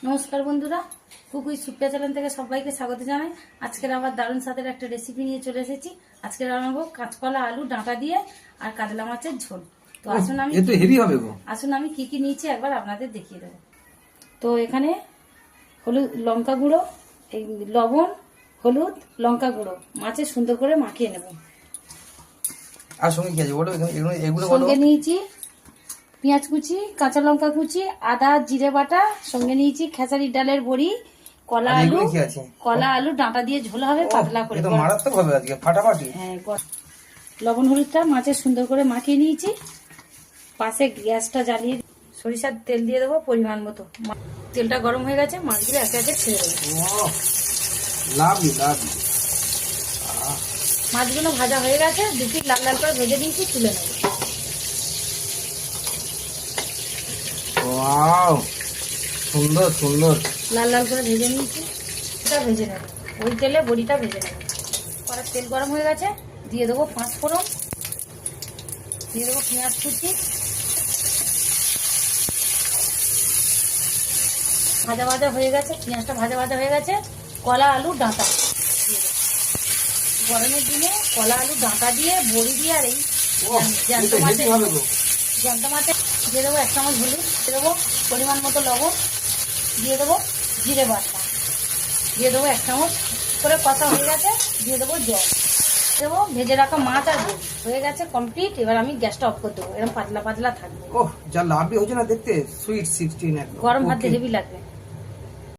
নমস্কার বন্ধুরা, কুকুই সুপ্রিয়া চ্যানেল থেকে সবাইকে স্বাগত জানাই। আজকের আবার দারুণ স্বাদের একটা রেসিপি নিয়ে চলে এসেছি। আজকে রান্নাবো কাঁচকলা আলু ডাঁটা দিয়ে আর কাতলা মাছের ঝোল। তো আসুন আমি কি কি নিয়েছি একবার আপনাদের দেখিয়ে দেবো। তো এখানে হলুদ, লঙ্কা গুঁড়ো, এই লবণ, হলুদ, লঙ্কা গুঁড়ো মাছের সুন্দর করে মাখিয়ে নেব। আর সঙ্গে কি আছে বলো, এগুলো বলো। সঙ্গে নিয়েছি পেঁয়াজ কুচি, কাঁচা লঙ্কা কুচি, আদা, জিরে বাটা, সঙ্গে নিয়েছি খেসারির ডালের বড়ি, কলা আলু ডাঁটা দিয়ে ঝোল হবে পাতলা করে। তো মারাত্মক হবে আজকে, ফাটাফাটি। হ্যাঁ, লবণ হলুদটা মাছে সুন্দর করে মাখিয়ে নিয়েছি। পাশে গ্যাসটা জ্বালিয়ে সরিষার তেল দিয়ে দেবো পরিমাণ মতো। তেলটা গরম হয়ে গেছে, মাছগুলো একে একে ছেড়ে দেবো। মাছগুলো ভাজা হয়ে গেছে, দুটি লাল লাল করে ভেজে নিয়েছি, তুলে নেব। সুন্দর সুন্দর লাল লাল করে ভেজে নিয়েছি, এটা ভেজে নেব। ওই তেলে বড়িটা ভেজে নেব। কড়ার তেল গরম হয়ে গেছে, দিয়ে দেবো 5 ফোড়ন, দিয়ে দেবো পেঁয়াজ কুচি, ভাজা ভাজা হয়ে গেছে, পেঁয়াজটা ভাজা ভাজা হয়ে গেছে। কলা আলু ডাঁটা দিয়ে দেবো। গরমের দিনে কলা আলু ডাঁটা দিয়ে বড়ি দিয়ে আর এই জ্যান্ত মাছে দিয়ে দেবো 1 চামচ হলুদ, দিয়ে দেবো পরিমাণ মতো লবণ, দিয়ে দেবো জিরে বাটা, দিয়ে দেবো 1 চামচ করে। কষা হয়ে গেছে, দিয়ে দেবো জল, দেবো ভেজে রাখা মাছ আর বড়ি। হয়ে গেছে কমপ্লিট। এবার আমি গ্যাসটা অফ করে দেবো। এরকম পাতলা পাতলা থাকবে। যা লাভই হচ্ছে না দেখতে, সুইট 16 একদম। গরম ভাত হেভি লাগবে।